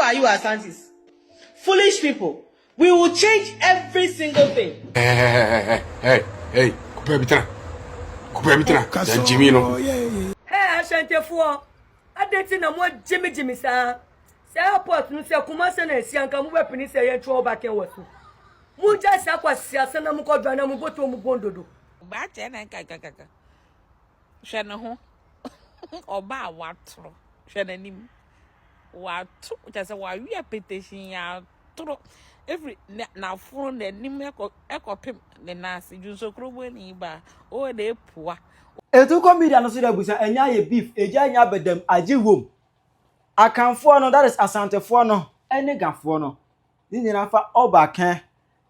are you, Asantehene? Foolish people. We will change every single thing. Hey, Kupebitra, Jimmy, no. Hey, Ashantefuo, adeti na mo Jimmy sa. Say airport no say Kumase na Sianka mu wepini say ye Oobake wasu. Mu just akwa siasa na mu kodwa na mu boto mu bondodo. Ba che na kaka. Hwe ne ho. Oba watro. Hwe nanim. Watu, just a warrior petition ya tro. Every na phone the nim eko pim the nasi ju so krobo ni ba o de poa. Etu comedian no so da busa enya ye beef eja enya bedam agi wom. Akanfo no, that is Asantehene no ene gafo no. Ni nyina fa Oobake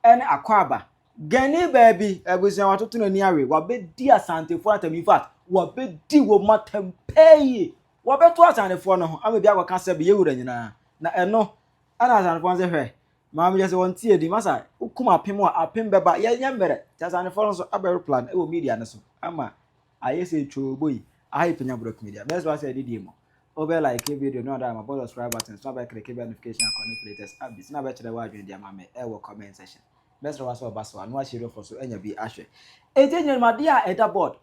ene Akwaaba. Gani baby ebusia watoto no ni awe wabedi Asantehene atam, in fact wabedi wo matam pay. Wabeto Asantehene no am bia kwaka se be yewura nyina na eno ana Asantehene se hwe maam je se won tie di masa ukuma apem a apem beba ye nyambere Asantehene so aberu plan e wo media ne so ama ayese choboyi ayi Penyah block media best was say di mo over like a video no that my boss subscribe button so ba click notification connect latest updates na ba chere wa adwen dia mama e wo comment section best was so baso anu a share for so enya bi ahwe ejenye ma dia eda board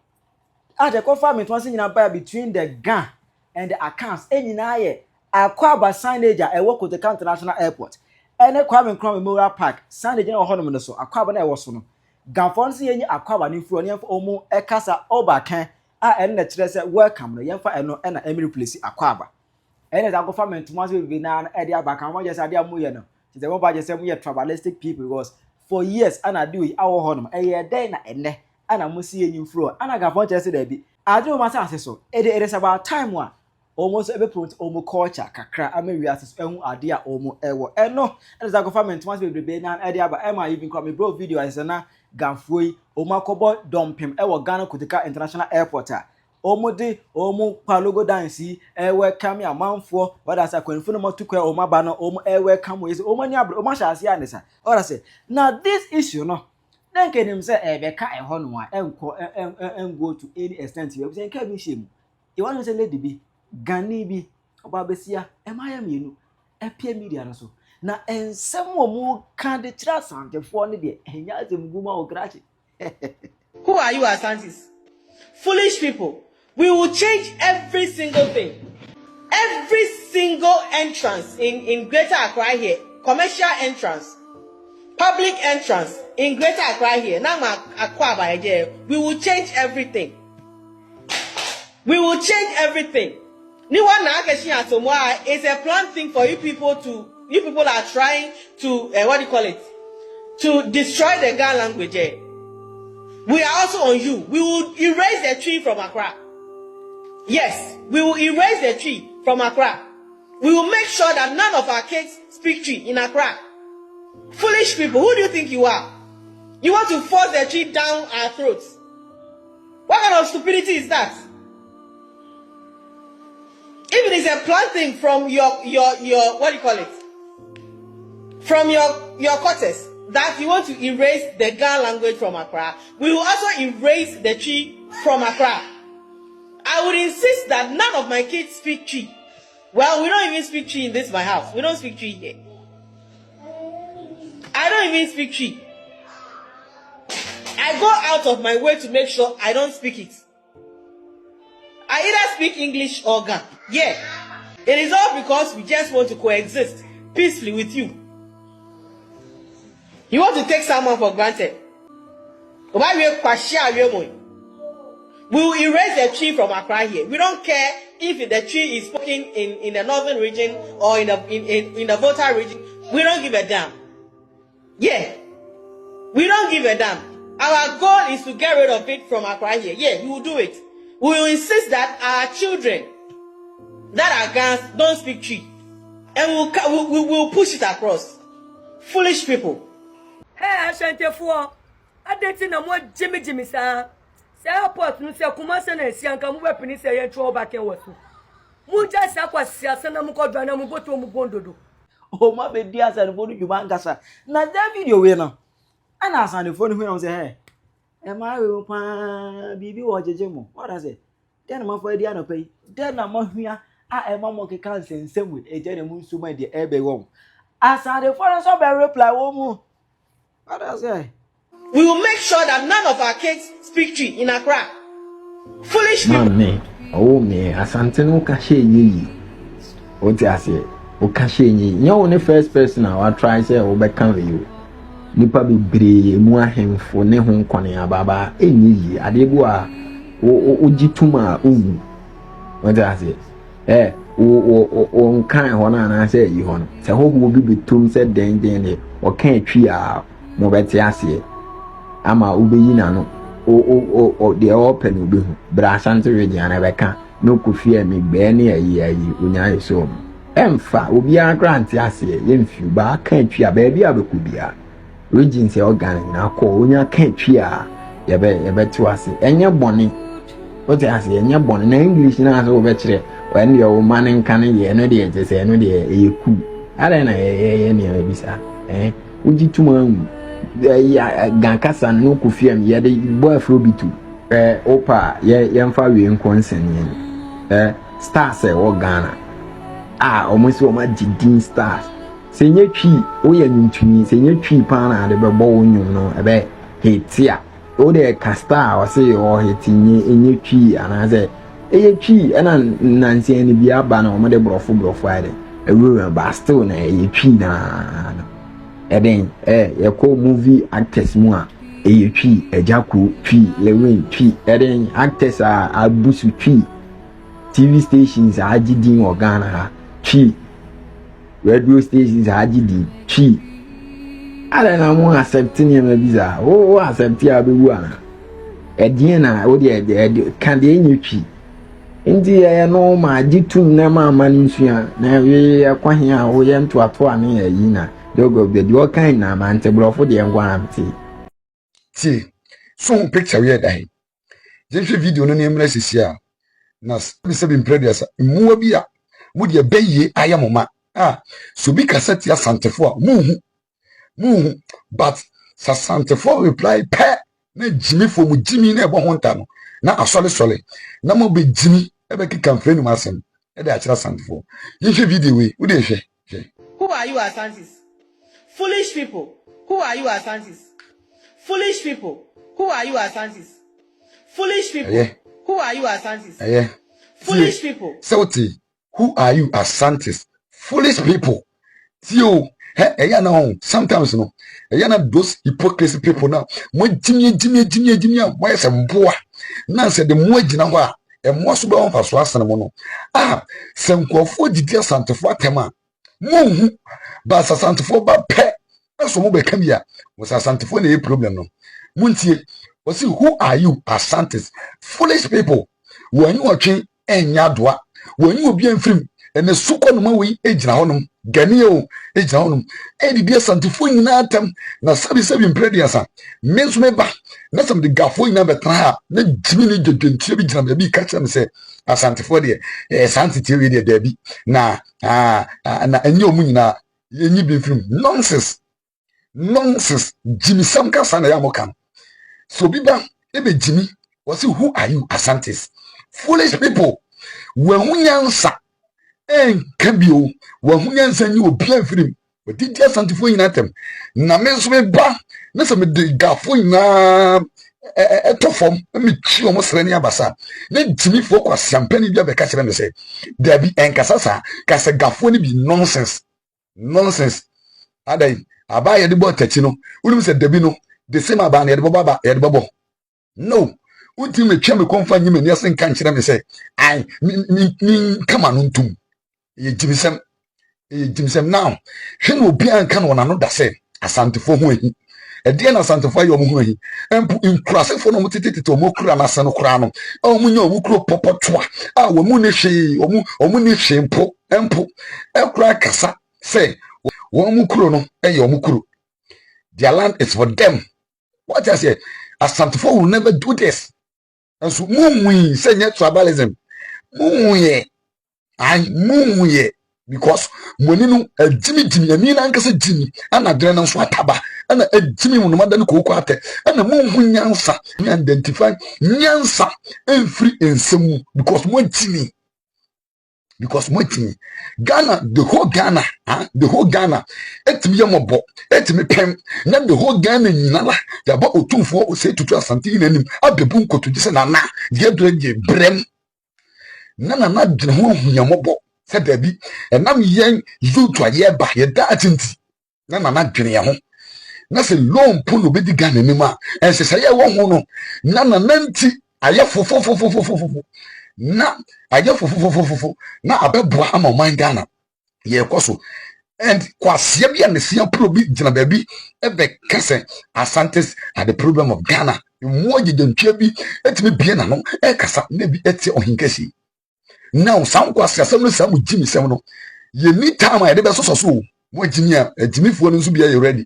at the confirm to nyina buy between the gun and the accounts enyina ye Akwaaba signage e wo Kotoka International Airport ene Kwame Memorial Park signage na ho no me so Akwaaba na e wo so no ganfon se yenyi Akwaaba ni furo ne omo e kasa Oobake a ene na kire se welcome no yemfa eno na emiri place Akwaaba ene da government mo se be na e dia baka mo je se ade amoye no se mo ba je se mo ye tribalistic people because for years ana do yi awo ho no e ye den na ene ana mo se yenyi furo ana ganfon kire se da bi ade mo ma se so it is about time wa almost every promote omo culture kakra amewi ases ehun ade a omo ewo eno ene da government mo se be na e dia ba e ma even come bro video as na ganfoi omo akobo dompem ewo Ghana Kotoka International Airport a omo de omo palogo dance welcome amanfo wada sa kwanfu no motukwa omo ba no omo welcome yes omo ni abro omo hyase anisa ora say now this issue no then kenim say beka ho no a engo to any extent you say nka bi shemu e wan say lady bi gani bi oba besia emaya mienu epia media no so na ensem omo kan de tira Asantehene ne de enya azemguma okrachi. Who are you, Asantehene? Foolish people. We will change every single thing. Every single entrance in Greater Accra here. Commercial entrance. Public entrance in Greater Accra here. Now Akwaaba here. We will change everything. We will change everything. It's a planned thing for you people to. You people are trying to to destroy the Ghana language here. We are also on you. We will erase the tree from Accra. Yes, we will erase the tree from Accra. We will make sure that none of our kids speak tree in Accra. Foolish people, who do you think you are? You want to force the tree down our throats. What kind of stupidity is that? If it is a planned thing from your from your quarters, that you want to erase the Ghana language from Accra, we will also erase the tree from Accra. I would insist that none of my kids speak tree. Well, we don't even speak tree in my house. We don't speak tree here. I don't even speak tree. I go out of my way to make sure I don't speak it. I either speak English or Ghana. Yeah. It is all because we just want to coexist peacefully with you. You want to take someone for granted. We will erase the tree from Accra here. We don't care if the tree is spoken in the northern region or in the Volta region. We don't give a damn. Yeah. We don't give a damn. Our goal is to get rid of it from Accra here. Yeah, we will do it. We will insist that our children that are Ghanaians don't speak tree. And we will push it across. Foolish people. Hey, Ashantefuo, adeti na mo Jimmy sa. Say airport no say Kumase na Sianka mu wepini say ye Oobake wasu. Mu just akwa siasa na mu kodwa na mu boto mu bondodo. O ma be di Asantehene djuma ngasa na that video we no ana Asantehene hu na say hey e ma we pa bibi wo jeje mu what I say den ma fa di anopai den na ma hua a ema mo ke kan sensem we eje ne mu nsoma de ebe wom asade for so be reply wo mu what I say. We will make sure that none of our kids speak tree in Accra. Foolish people. Man, oh me, Asante no ka she yi. O ti ase, o ka she yi. Nya the first person I try say o be kan you. Nipa bebre mu ahemfo ne ho nkone ababa enyi yi. Adebu a o gituma owu. O ti ase. O nkan ho na na say yi ho no. Se ho wo bi betum se den ne o kan twi a mo beti ase. Ama ubeyi na no. O de open obi hu bra Asante region na beka no kofie me gbe ne ayi onya so emfa obi a grant ase yemfi ba kan twi a ba bia bekubia region se organ na ko onya kan twi a ye be to ase enye bone o te ase enye bone na English na so be kire when your man nkan ye no de je se no de eku ara na ye ne bisa uji tuma ya gankasa no kufiem ye de boy afrobitu opa ye mfa we nkonsen ye stars wo Ghana omusi o ma jidin stars se nye twi o ye ntuni se nye twi pa na de bebo wonyu no ebe hitia o de ka star o se o hitinye enye twi anaze eye twi na nanse ni bia ba na o mo de brofo ade ewura ba still na eye twi na eden ye ko movie actors mu a eye twi ejako twi lewin twi eden actors a busu twi TV stations a agidin Ghana ha twi radio stations a agidin twi ala na mu accepting him biza o accept ya bewu ana edin na o de kan de enye twi ndi ya no ma agitum na ma nsuya na we akwahin a o ye nto ato ane ya yi na dogo be di okan na ma nte brofo de ngwa amti See, so picture we dai. Jenhwe video no nemra sisia. Na se previous muwa bia wo de beye ayamoma. So bi kasati Asantefo a muhu but Asantefo reply pe na jimi fo mu jimi na ebo honta no. Na asole na mo be jimi ebe kika mfrenu masem. E de akira Asantefo. Jenhwe video we wo de hwe. Who are you, Asantis? Foolish people. Who are you, Asantis? Foolish people. Who are you, Asantis? Foolish people. Who are you, Asantis? Foolish people. Sauti, who are you, Asantis? Foolish people. Tio, sometimes no. Those hypocrisy people now. Mo jimmy, why some boy? Now said the more jina e mo so be on faso asana mo no. Sem kwofo didi Asantefo atema. Mo ba Asantefo ba pe. So mo be kam ya. Mo Asantefo na e problem no. Muntie, wasi who are you, Asantis? Foolish people. When you watching enya doa, when you be enfrim, and the suko no ma we ejina honum, ganio ejina honum. E di Asantefo nyina atem na sabi imprediasa. Menso me ba, na some the gafo nyina betra, na jimi ni dwentwe bi jina bi ka kyerem se Asantefo de Asantefo we de bi na na enyo mu nyina enyi bi enfrim. Nonsense. Jimmy Sam Kasana Yamokam. So Biba, ebe Jimmy, was who are you, Asantis? Foolish people. When we answer, can be you, when we answer you, be free. But did you Asantefo in atem? Na men's me ba, Nessa me de gafo na form, me chi almost renia basa. Let Jimmy focus champagne be a catcher and say, there be enkasasa, cast a gafo be nonsense. Adai. Aba ye de bo tachino unu se debino the same aba na ye de baba ye de babo no unti me twa me konfa nyime ne sen kan kire me say ai mi kama no ntum ye jimisem now hwe no obi an kan wona no da se Asantefo ho ahi e de na Asantefo ayo mo ho ahi empu inkurasefo no motete o mo kura na se no kura no o mu nya o mu kuro popotoa wo mu ne hwe o mu ne hwe empu e kura kasa say Womukuro no, Yomukuro. Their land is for them. What I say, Asantefo will never do this. And so, Moon, say net tribalism. Moon, because Monino, Jimmy, and me, Uncle Jimmy, and a Drennan Swataba, and a Jimmy on Madame Coquate, and a Moon Yansa, identify Yansa, and free and some, because one Jimmy. because montimi Ghana, the whole Ghana, the whole Ghana, etimi yamobo, etimi pem, na the whole Ghana nyinala, ya ba Otumfuo Asantehene anim, abebu nkoto dise na die dre brem, na dwene ho yamobo, se dabi, enam yen yutu aye ba, ye da atinti, na dwene ye ho, na se loan puno bedi Ghana anim a, ense se ye wo ho no, na nanti aye fofofofofofofo, na aye fofofofofofo, na abeboa ama man Ghana ye koso. And kwasia bia ne sia probi gina baby ebe kase Ashantis are the problem of Ghana. Mo gidentwa bi etime bie na no e kasa na bi eti ohinkasi. Now some kwasia sem no sam gimi sem no. Ye ni time a de be so so mo gimi a gimifo no nso bia ye ready.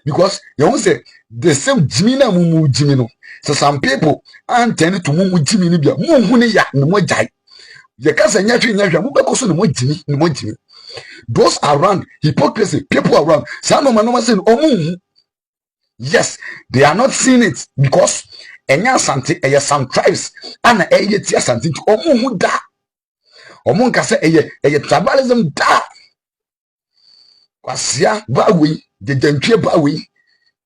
Because you won't say the same gimi na mu gimi no. So some people antend to mu gimi ni bia mo hu ne ya ne mo jai. Ye kasa nyatwe mo be ko so ne mo gimi. Those around, hypocrisy, people around. Some of them saying, "Oh, yes, they are not seeing it because something, some tribes, and something to who da. Can say tribalism da. Kwasia bawi, the gentry bawi,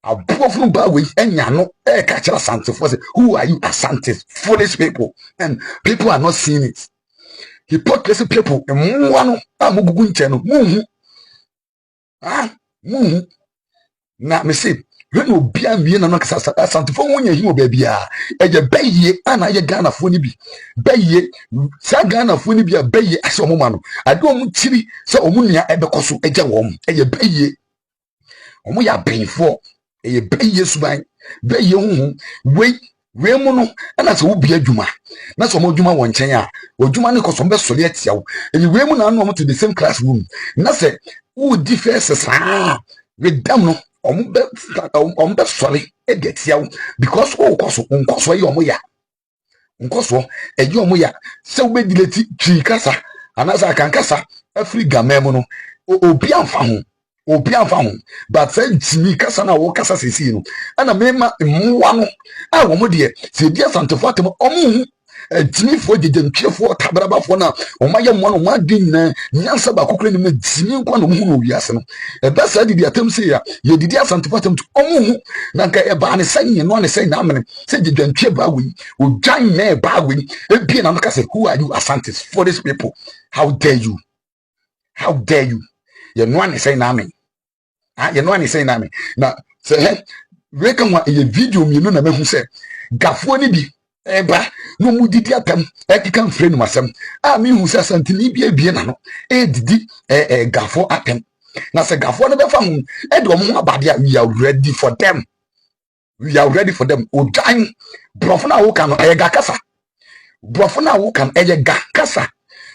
a powerful bawi, and yano, catch something for who are you, Ashantis, foolish people, and people are not seeing it. Hypocrisy people, and one amugun channel, na me say when obi anwie na no kasa Asantefo wonya hi obabi a eje baye ana ye Ghana fo ni bi baye sa Ghana fo ni bi a baye ase omoma no ade omu tiri se omu nua ebekoso eje wo eje baye omu ya benfo eje baye suban baye huhu we mu no ana se wo bia adwuma na se omu adwuma wo nchen a odwuma ne koso be sole atia wo eje we mu na no omu to the same classroom na se wo difference sa we dam no ombe sole egetia wo because wo koso ye omu ya nkoso eje omu ya se wo be dileti twi kasa anasa kan kasa afri gamemu no obi anfa ho but say jimi kasa na wo kasa sesi no ana mema mwa no a wo mo de se dia Asantefo atem omu jimi fo jejentwefo tabrabafo na omaye mo no ma di nyina nyansa ba kokore ni ma jimi nkwa no mu no wiase no e ba sa di atem se ya ye di Asantefo atem omu na nka e ba ne sanye no ne sanye na amene se jejentwe ba wi o dwan na e ba wi e bie na no kase who are you Ashantis for these people? How dare you ye no ne sanye na amene ye no ne sanye na amene na se he we kan wa ye video mi no na mehu se gafo ni bi eba no mu didi atam ekika mfre no masem a mi hu se Asantini bie na no didi gafo atam na se gafo no be fa hu de omo abade a we are ready for them odan brofo na wo kan no ga kasa brofo na wo kan ga kasa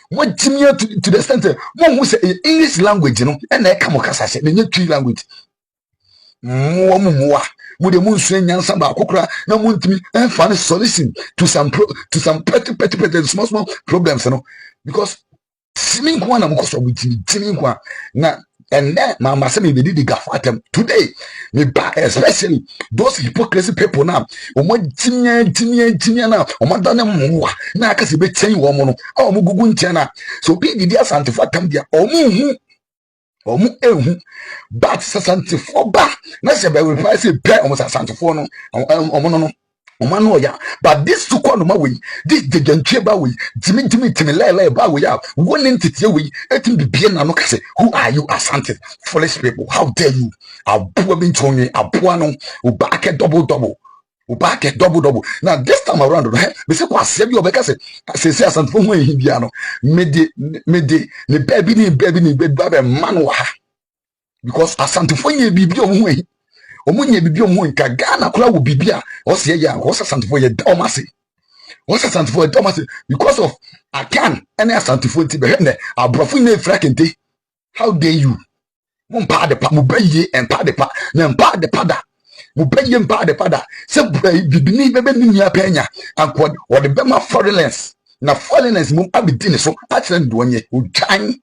mo jimia to the extent mo hu se English language no na e ka mo kasa se na nya twi language mu de munsu nyansa ba kokora na muntimi find solution to some petty small problems no because simi kwa na mukoso butimi kwa na and then mama say me be the gafatem today me ba especially those hypocrisy people now omo timia na omo dane mwa na aka se be chen wo mo no omo gugu nchen na so be the Asantefo atam dia omu ehu but Asantefo ba na se be reply say be omu Asantefo no omu no omu no ya but this to call no we this the gentwe ba we timi lele ba we ya woni ntete we etim bibie na no kase who are you Ashantis foolish people? How dare you abuwa bi ntonye abuwa no Oobake double now this time around me say kwase bi obeka say Asantefo hu ehi bia no me de ne baby ni be man wa ha because Asantefo nye bibi omu ehi omunye bibi omu nka Ghana kura wo bibi a o se ya o Asantefo ye domase because of akan ene Asantefo ti be ne abrofo ne frakente. How dare you mo mpa de pa mo baye empa de pa na mpa de pada mo baye mpa de pada se bibini bebe ni nia Penyah ankod wo de bema foreigners na foreigners mo abidi ne so a kire ndo onye odan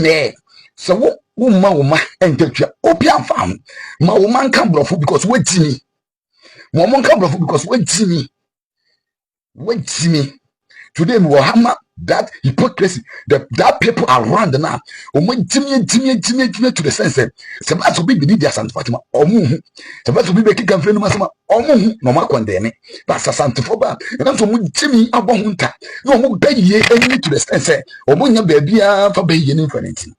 ne se wo ma entatwa obi anfa ma wo man kan brofo because wetimi mo mon kan brofo because wetimi today me wo hama that hypocrisy, that people around now, Jimmy to the sense that somebody will be the Santa Fatima or Muhu, somebody will be making friend Masama or Muhu, no more condemning, but Santa Foba, and I'm from Jimmy Abahunta, no more baby to the sense or Munya baby for baby infinity.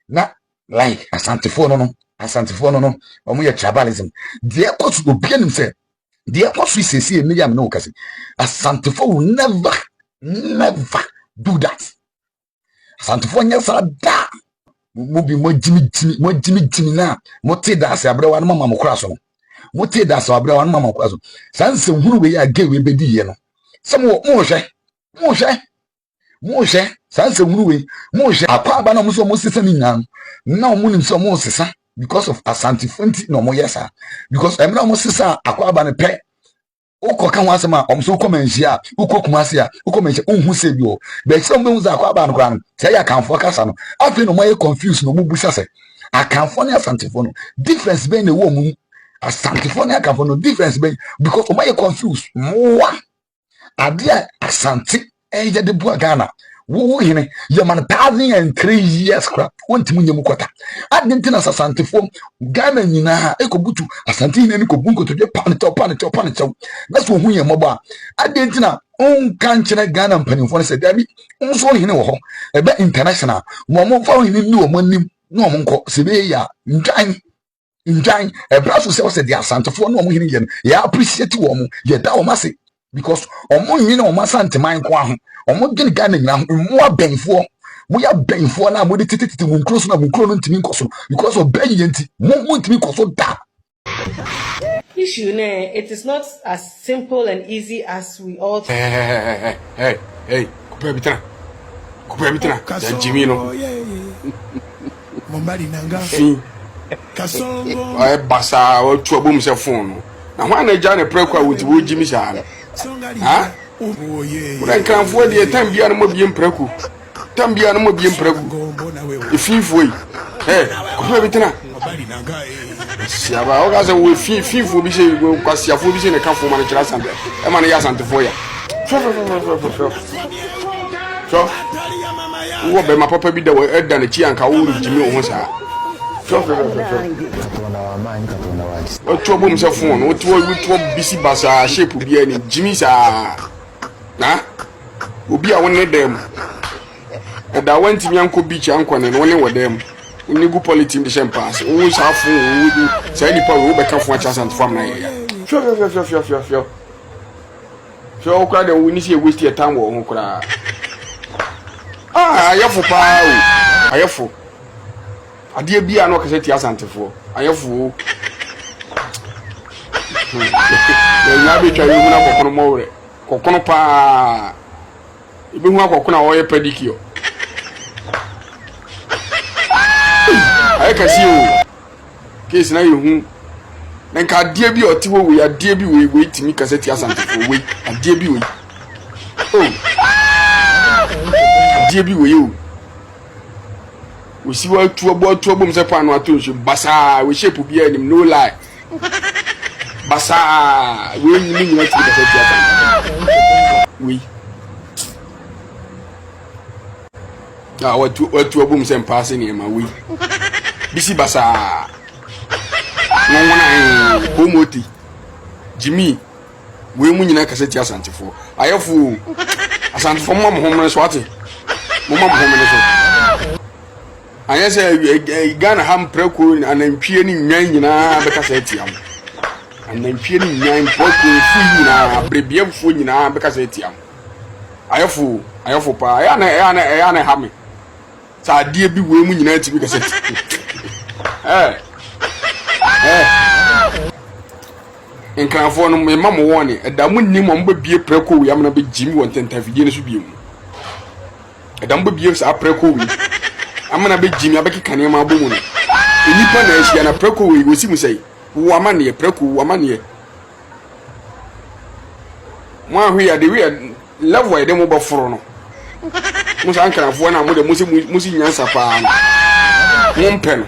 Now, like a Santa Fono, or more tribalism, the airports will be himself. The airports we say, Milliam no Cassie, a Santa Fo will never do that. Santifonya sa da mo bi mo jimi na mo te da se abrewa no mama mo kura so mo te da se abrewa no mama mo kura so sanse hunu we ya ge we bedi ye no se mo hwe sanse hunu we mo hwe Akwaaba na mo so mo sesa ni nyam na mo nim so mo sesa because of Asantefonti no mo yesa because emra mo sesa Akwaaba ne pe uko kan wasema omso komenhia uko kumase a uko menhia unhu se bi o be se mo za Akwaaba no kran se ya kanfo kasa no afi no moye confused no mubusa se akanfo ne Asantefo no difference be na wo mu Asantefo ne akanfo no difference be because o moye confused moa ade Asante eje de bua Ghana wo hine ye man 1,003 years crap wonti munye mukota adentina Asantefo Ghana nyina ha ekobutu Asantehene ni kobunko to de panito na so hu ye moba adentina on kan kire Ghana mpanimfo ne se dabi nso hine wo ho ebe international mo fa hine ni wo manim no mo nko se be ya ndwan braso se de Asantefo no mo hine ye ya appreciate wo mo ye da wo mase because omo hine wo masanteman ko aho omo gene Ghana nyina mo abenfo mo ya benfo na mo de tititi mo nkro so na mo nkro no ntimi nkoso because of ben yenti mo ntimi nkoso da. Issue ne, it is not as simple and easy as we all think. Hey, kupea bitana ya Jimmy no Mombari nanga kasongo ay basa o tuobo mse phone na ho na ja ne preko a wo Jimmy sha ha ura kan fo de tambia no mo biem preko ifinfo yi kupea bitana siaba o ga se wo finfo bi se kwasiafo bi se ne kan fo ma ne kira sambe e ma ne ya Asantefo ya so wo be ma papa bi da wo eda ne chi anka wo Jimmy o ho sa o to bom se fon o to bisi basa shape bi ani Jimmy sa na obi a won dem da wanti nyanko beach anko ne won ne wodem oni gu politics de champagne o sa fon o du say ni pa wo be ka fon cha Asantefo am na ye so kwa de woni si e waste your time wo ho kura ayefo pa o ayefo ade bia na o kase ti Asantefo ayefo ya na be twa yo na kokono mowre kokono pa ibe hu akokono a oye pedicure ay kasi o case na yo hu na nka ade bi o ti wo we ade bi we timi kase ti Asantefo we ade bi we ade bi we o we si wa tuo bom se pa no ato nso basa we shape bi anim no lie basa we nyini nyina ti kase ti Asantefo we watu bom se mpaase ne ma we bisi basa wona homoti Jimmy we mu nyina kase ti Asantefo ayefo Asantefo mo homne so ate mo homne so ayese Ghana ham preko anantwie ni nwan nyina be kase ti am anantwie ni nwan preko fu nyina brebiemfo nyina be kase ti am ayefo pa ya na ha me sa die bi we mu nyina ti bi kase ti nkrafo no me mamo woni da mu nnim mo mba bie preko wi amna be Jimmy won tentafidie ne so bie mu da mba bie sa preko wi amna be Jimmy abeki kane ma bomu no enipa na ehia na preko wi wosi mu sei wo amane preko wo amane mo ahwe ya de wi level ya de mo boforo no mo sa nkrafo na mo de musi nyansa pa mo mpe no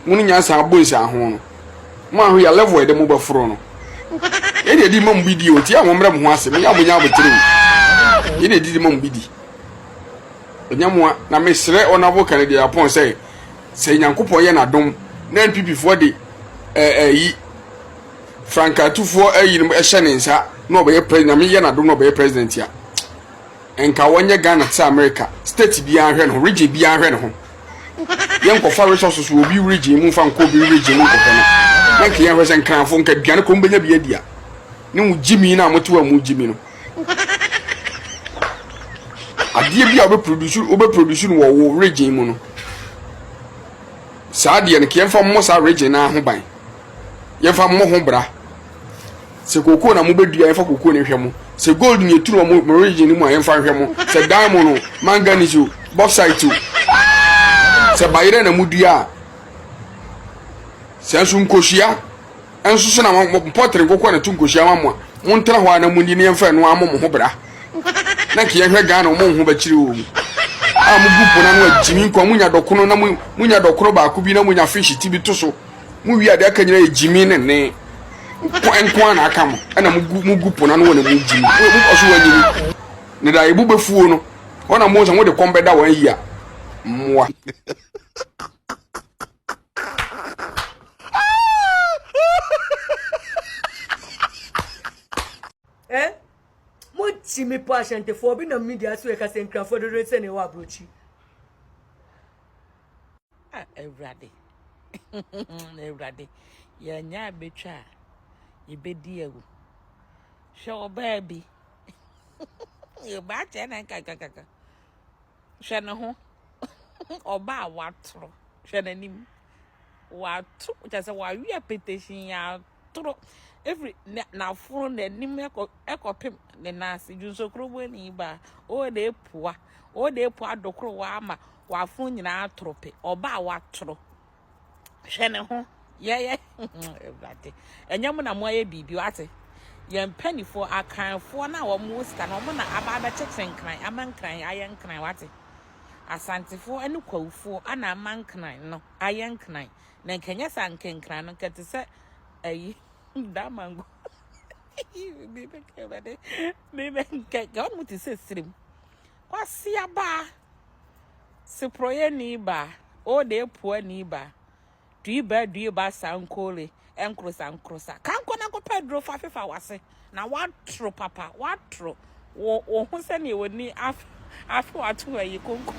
mo nyansa abonsa ho no mo ahwe ya level ya de mo boforo no ene di mam bidi o ti amomre mo ho ase me ya mo nya abotire ene di mam bidi Onyamwa na mesre onabo Canada upon say Nyankopon ye na dom na NPP for de yi Franka tufo ayi no ehye ne nsa na obeye president me ye na dom na obeye president ya enka wonye Ghana to America state bi anhwe no region bi anhwe no ho yen ko fa resources wo bi region mu fa nko bi region mu ko no na ke yen hwese nkranfo nka duane ko mbenya bi adia ne mu jimi na moto mu jimi no adie bi a obe produce no wo region mu no saa de ne ke yen fa mo sa region na ho ban yen fa mo ho bra se koko na mo bedua yen fa koko ne hwe mo se gold ni eturu mo region mu a yen fa hwe mo se diamond manganese bauxite se bayire na mudua se ansu nkohia ansu so na mo potre koko na tu nkohia mammo mo ntra ho na mundi ne yen fa no ammo mo ho bra na ke yen hwe Ghana mo ho ba kiri wo mu a mo gupo na no ajimi nko munya dokono na munya dokono ba ku bi na munya fish tibi to so mu wi ade aka nyina ejimi ne enko na aka mo na mu gupo na no wona mu jimi mu koso wanyimi ne da ibu befuo no wona mo so mo de kombeda wan yi a mwa Mo Jimmy po Asantehene bi na media so e ka se nkrafo do se ne wa brochi. Everybody. Everybody. Ya nya betwa ye bedi ewu. Show baby. You ba che na kaka. Hwe ne ho. Oba watro. Hwe nanim. Watu just wa wi petition ya tro every na fun na nim ekopem ne nase junso krobo ni ba o de pu adokro wa ama wa fun nyina atrope oba watro hwe ne ho ye everybody enyam na mo ye bibi wate ye mpanifo akanfo na wo mo sika na mo na aba ba chechenkran amankran ayenkran wate Asantefo ene kwawfo ana amankran no ayenkran na nkenya sankenkran no kete se ayi da mango bebe ke ga muti se srim kwasi aba se proye ni ba o de po ni ba du ba sankole enkrosa kanko na ko pedro fa fefa wase na watro papa watro wo hu se ne woni afu atu ayi konko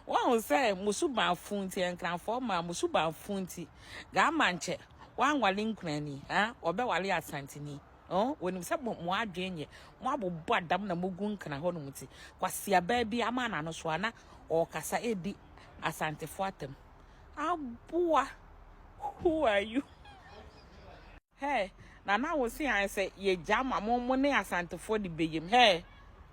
Wan say musuba funti enkranfo ma musuba funti ga manche wan wale nkunani obe wale asantini wonim se mo adwenye mo abobo adam na mogu nkana ho no muti kwase aba bi amana no so ana o kasa edi Asantefo atem aboa who are you na wo si an say ye jama mo ne Asantefo di beyem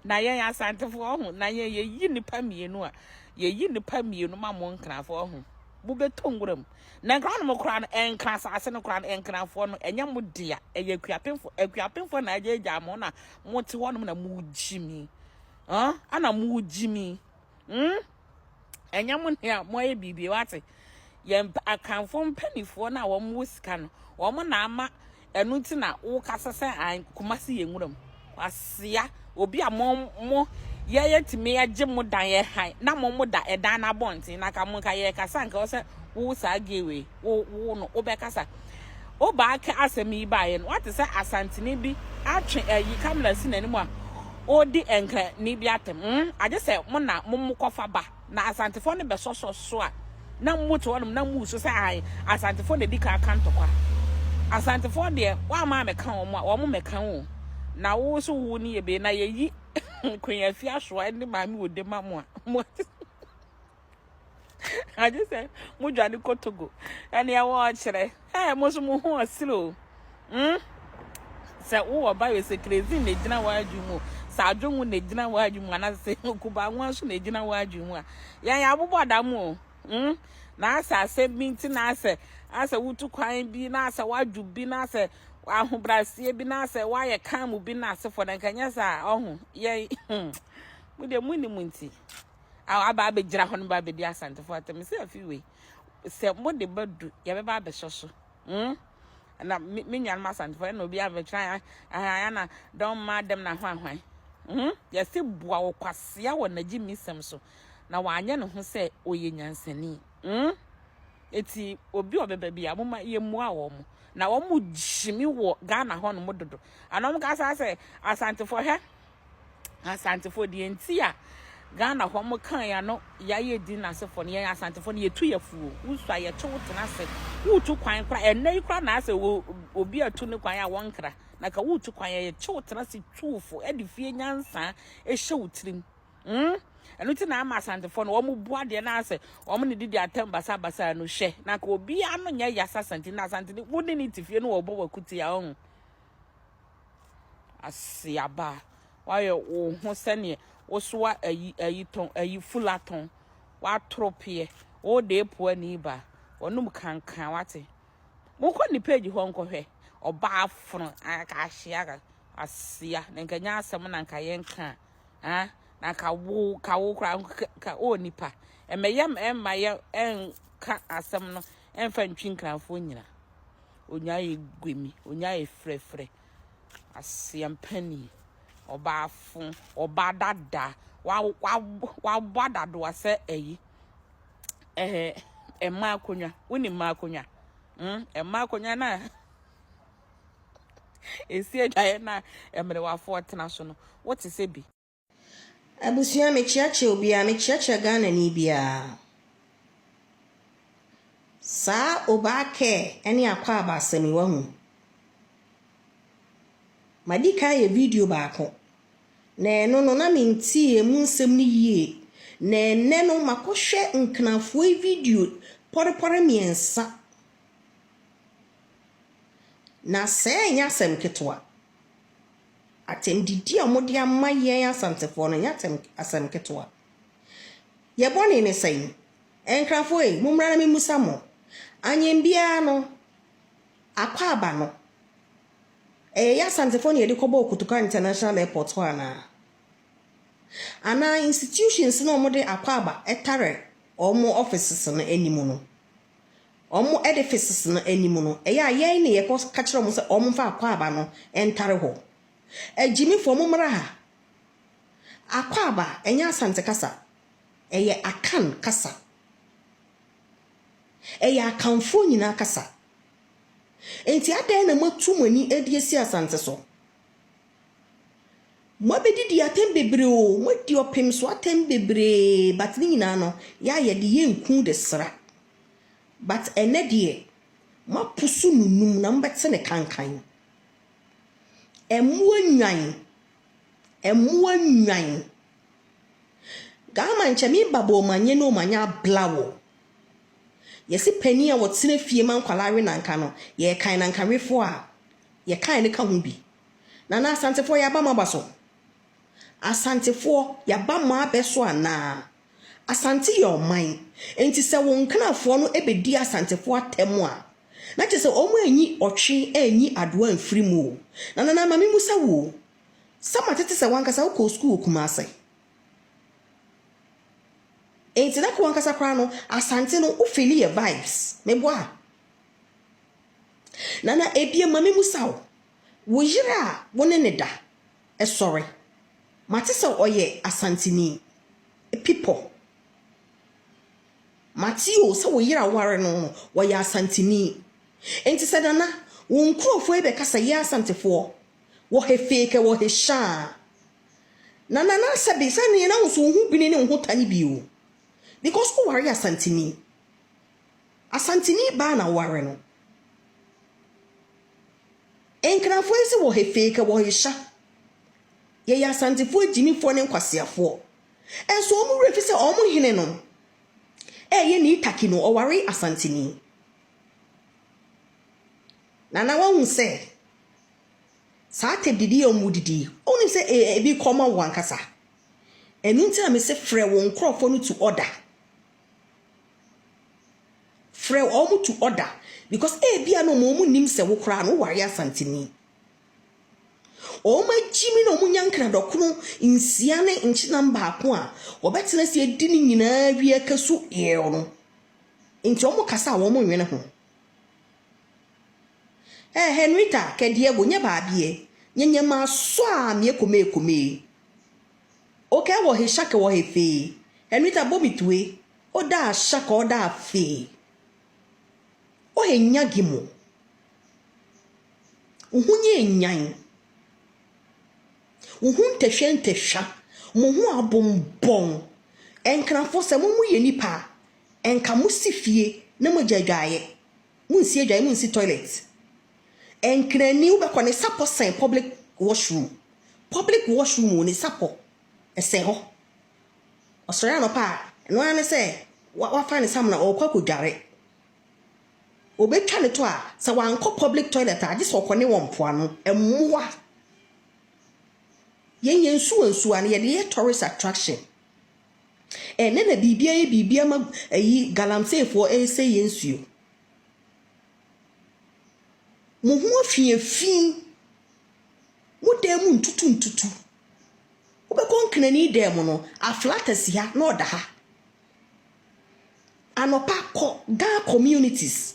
na ye Asantefo ho na ye yi nipa mienu a ye yi nipa mienu ma mo nkrafo ho bu betonguram na nkra no mo kra no enkra sase no kra no enkrafo no enya mo dia eye akuapemfo na aje jama na mo te ho no na mo jimi ana mo jimi enya mo ne mo ye bibi wate ye akanfo mpanifo na wo mo sika no wo mo na ama enu ti na wo kasese an kumasi ye nwuram asia obi a mo ye timi agye mo dan ye han na mo da edan na bonti na ka mo ka ye kasa nka wo se wo sa gewe wo no obekasa Oobake asemi ba ye no what is Asantehene bi atwe yi kamera si nanimu a odi enka ni bi atem aje se mo na mo kofa ba na Asantefo ne be so a na mo to wonum na mo so se ai Asantefo ne di ka kantokwa Asantefo de wa ma meka wo mo meka wo na wo so wo ni ebe na ye yi kwenya fi aso ani ma mi wode ma mo I just said mo dwane kotogo ani ya wo kire mo so mo ho asiro se wo ba we se crazy na gina wa adwumu sa adwumu na gina wa adwumu na se kuba nwa so na gina wa adwumu a ya abobo adamu na asa se binti na asa wutu kwan bi na asa wadwu bi na asa ahobrasie bi na asa waye kan mu bi na asa fo na kanya sa ohu ye mu de muni munti aba be gira ho no ba be di Asantefo atem se afiwe se mo de badu ye be ba be soso na me nyan Asantefo na obi aba try na don madam na hwanhwan Yesi bua wo kwasea wo nagi misem so na wanye ne ho se oye nyansani eti obi obebe bia moma yemua wo mo na wo mu jimi wo Ghana ho no mododo anom ka se asantefo he asantefo di enti a Ghana ho mo kan ya no ya ye di na se fo ne ya asantefo ne yetu yafuo usua ye chewo tena se wutu kwan kra enai kra na se obi atu ne kwan ya wonkra na ka wutu kwan ye chewo tena se tuufo edifie nyansa ehye wutirim enu ti na ama asantefo no wo mu bua de na ase wo mu ne didi atem basa no hye na ka obi ano nya yasa santi na santi wo ne ni tifie no wo bo wakuti ya on asiaba waye wo ho sene wo so ayi ton ayi fulaton wa tropie wo de po ani ba wonum kankan wate mo ko ni page ho nkohwe oba afro aka ahia ga asia na nkanya asem na nka yenka na ka wo kra ka onipa emeyam emaye enka asem no emfa ntwin kranfo nyina onya egwemi onya efrefre asiam pani oba afun oba dada wa bada do ase eyi ema akonya woni ma akonya ema akonya na esi edwaye na emre wa fo tena so no what is ebi Abusia mechiache obi a mechiache Ghana ni bia sa Oobake eni Akwaaba asemi wahu madika ye video baako na eno no na minti emu nsem ni yie na ene no makohwe nknafo video pore miensa na se nya asem ketwa atem didi amode amaye asantefo no nya asem ketwa ye bone ne sai enkrafo mumra na memusa mo anyembia no Akwaaba no ya asantefo ne de kobo okutuka international airport ho ana institutions no mo de Akwaaba etare omo offices no animu no omo edifices no animu no ya yen ne ye ko ka kire mo se omo fa Akwaaba no entare ho ejimi fo mo mra ha Akwaaba enya asante kasa eye akan kasa eye akanfo nyina kasa enti adan na matumani ediesi asante so mo bedidi atem bebre o mo di opem so atem bebre but ni nyina no ya ye de yenku de sra but ene de mapusu nunum na mbetse ne kankan emu anwan gama nchemi babo manye no manya blawo yesi Penyah wo tine fie man kwalare nanka no ye kan nanka refo a ye kan ne ka hu bi na asantefo ya ba mabaso asantefo ya ba ma abeso ana asante yo man enti se won knafo no ebedi asantefo atemu a na che se omo anyi otwe anyi adoa mfirimu na mami musa wo sama tete se wankasa wo school kumase enti na ko wankasa kra no asante no ufili ye vibes meboa na ebie mami musa wo yira wone ne da sorry matisa oye asantini people matio se wo yira ware no wo ya asantini enti se dana wo nkrofo ebe kasa ye asantefo wo he fake wo he sha na sabi se ne na wo so hu bini ne hu tani biu because who ware asantini ba na ware no enkrafo ese wo he fake wo he sha ye ya asantefo jimifo ne nkwasiafo enso omu refi se omu hene no ye ni taki no oware asantini na won se sa te didi omudidi oni se ebi koma wankasa enu nti na me se frɛ won krofo no to order frɛ omu to order because bia no mo nim se wo kra no ware asantini o ma jimi no mu nyankra dokono nsia ne nchi namba ako a obetena se edi ni nyina wi akasu ye no nti o mu kasa wo mu nwene ho Henrita kedie go nya baabie nyenya ma so a me ekome Okay, what he shaka what he fee. And with a bobby to way. O da shaka or da fee. O he nyagimo. Uhunye nyan. Uhunte shente sha. Muhu abombong. Enkranfo se mumu ye nipa. Enka musi fie. Nemo jadwaye. Munsi adwaye munsi toilet. Enkrani ubekwa ne sapo sen public washroom. Public washroom ni sapo. Ese ho. Osori no pa. No ane se wa fa ne sam na okwa kodware. Obetwa ne to a se wanko public toilet a gise okone wo mpoano. Emmoa. Yenye nsu ane ye tourist attraction. Ene na bibia ma ayi galamsefo say yensuo. Muhu afie mudemu ntutu. Ubekon knani demo no aflatas ya no da ha. Anopa ko ga communities.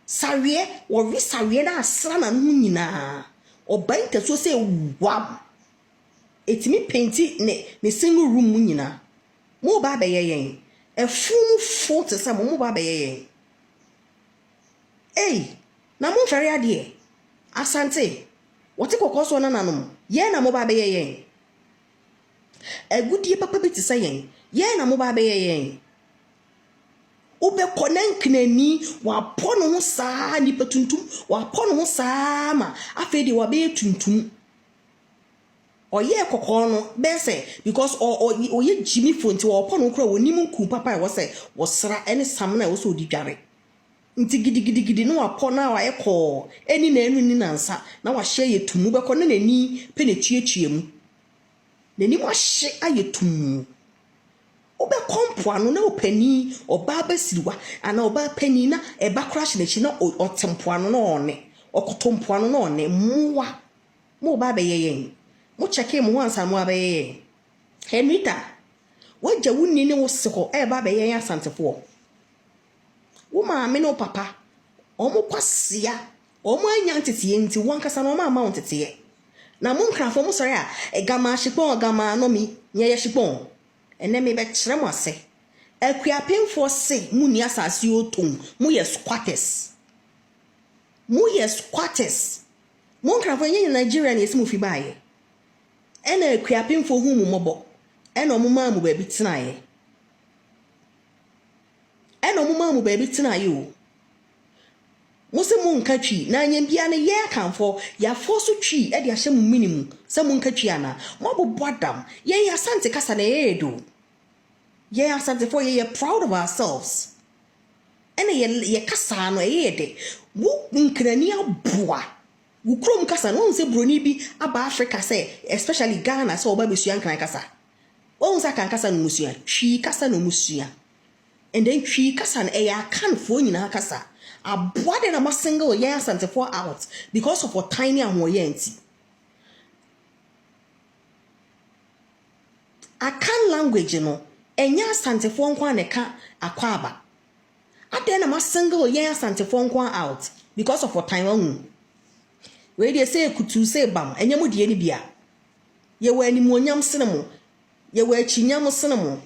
Sarie or risarie na asra na no nyina. Obainte so say wow. Etimi painti ne single room mu nyina. Mo ba be yen. Efum fo te say mo ba be yen. Hey, na mo fere ade. Asante. What you call so nanom? Ye na mo ba be yen. Egudie papa bi te say yen. Ye na mo ba be yen. Ube konen knani wa pono ho saa ni patuntum wa pono ho saa ma afedi wa be tuntum. Oye kokon no be say because oye Jimmy fonti wa pono kra woni munku papa e wo say wo sra ene sam na wo so didware. Nti gidi no apọ na wa ekọ eni na enu ni nansa na wa hye yetumu bekọ na nani penetue mu nani wa hye ayetumu obe kompoano na opani oba basiriwa ana oba pani na eba crash na chi na otempoano na one okotompoano na one muwa mo ba be yeyen mo cheke mo ansa mo abe Henrita waja wunni ne wo seko e ba be yeyen asantefo Uma me no papa. Omo kwasia. Omo anya ntete nti wankasa no ma amount tete. Na mo nkrafo mo sori a egama shipon gama no mi nye shipon. Ene me be kire mo ase. Akuapemfo se mu ni asase otom. Mu ye squatters. Mu ye squatters. Mo nkrafo nye Nigeria na esimu fi baaye. Ena akuapemfo hu mu mobo. Ena omo ma mu ba bi tenaye. Eno muma mu baby tina you. Mose mu nka twi na anyam bia ne ye kanfo ya foso twi e de ahye mu minimum se mu nka twi ana mo bobodam ye asante kasa na ye do. Ye asante for ye proud of ourselves. Ene ye kasa no ye de wo nkrani aboa. Wo krom kasa no nse broni bi aba Africa say especially Ghana so oba besua nkran kasa. Wo nsa kan kasa no musua twi kasa no musua. And then she kasan can't phone in her casa. A body na single years and 4 hours because of what tiny and moyenti. I can't language, you know, and yes, Santa Fonquan a can Akwaaba. I then am a single years and 4 out because of what time on. Where they say could to say bam and you would any beer. You were any more yam cinnamon. You were chinyamo cinnamon.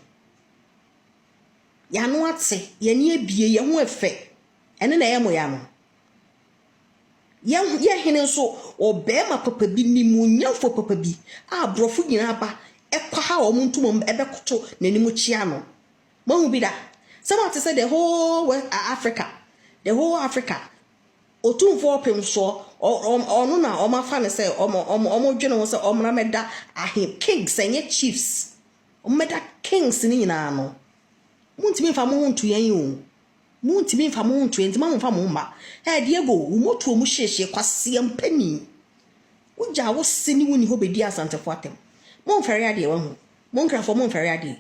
Ya no ate ye ne abie ye ho efe ene na ye mo ya no ye hene so obema papa bi ni mu nyafo papa bi a brofo nyina ba ekwa ha o muntum ebekoto nanimu chia no mahu bi da some have to say the whole Africa Otumfuo pemso ono na o ma fa ne say omo dwene ho say omra meda ahe kings enye chiefs omeda kings ni nyina no Muntimi fa mo huntu yen o. Muntimi fa mo huntu yen, ma fa mo mba. Diego, wo moto mu hyehye kwase ampani. Uja wo sini woni ho bedi asantefo atem. Mo fere ade wa hu. Mo nkrafo mo fere ade.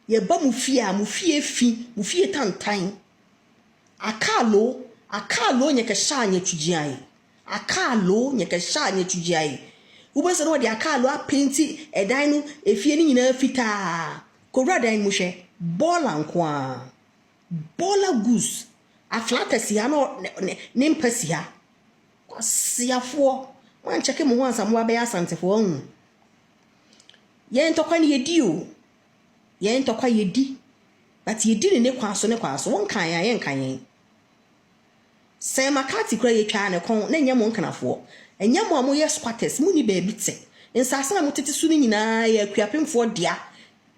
Ye ba mu fie a mu fie fi, mu fie tantan. Akalo nye ke sha anye tujiai. Akalo nye ke sha anye tujiai. Wo se no de akalo apenti edan no efie ni nyina fita. Kowra dan mu hwe. Bola nkwa. Bola goose. A flatters ya no nimpesi ya. Kwasiafo. Wan cheke mo wansa mo abeya asantefo hu. Yen tokwa ni yedi o. Yen tokwa yedi. But yedi ne kwaso won kan ya yen kan yen. Se makati kura ye twa ne kon na nyamo nkanafo. Enyamo amo ye squatters mu ni baby te. Nsasa na mutete su ni nyina ye akuapemfo dia.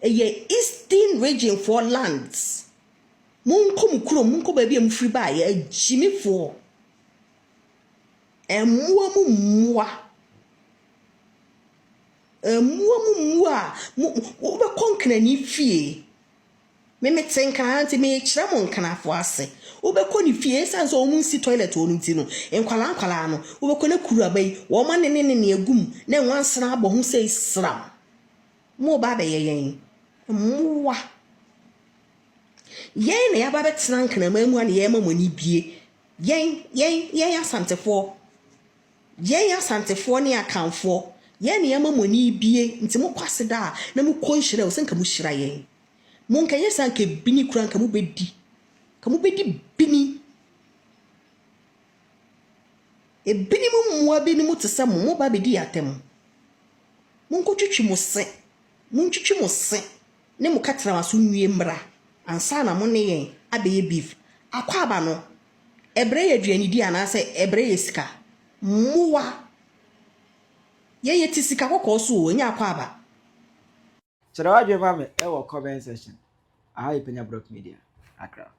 Eye eastern region for lands. Munko mukuro munko baby amfri ba ye agimifo. Emua mu mua. Emua mu mua. Wo be konkana ni fie. Me tenka anti me kira mo nkanafo ase. Wo be ko ni fie sanso o munsi toilet o nti no. Enkwala no. Wo be ko na kuru abai. Wo ma ne agum. Na nwansra abo ho sei sram. Mo ba be yen. Mua. Yen na ya ba betena nkana mamu an ye mamoni bie. Yen asantefo. Yen asantefo ne akanfo. Yen na ya mamoni bie nti mo kwase da na mo konhire o senka mo hira yen. Mo nka yesa nka bini kura nka mo bedi. Ka mo bedi bini. E bini mo mua bini mo tesa mo ba bedi atem. Mo nko twitwi mo se. Mo ntwitwi mo se. Ne mo katara maso nwie mbra. Ansa na mo ne yen abeye beef. Akwaaba no. Ebre ye aduani di anase ebre ye sika. Muwa. Ye tisika kokoso nya Akwaaba. Chirawa dwe mame e wo comment section. Aha Penyah Media. Accra.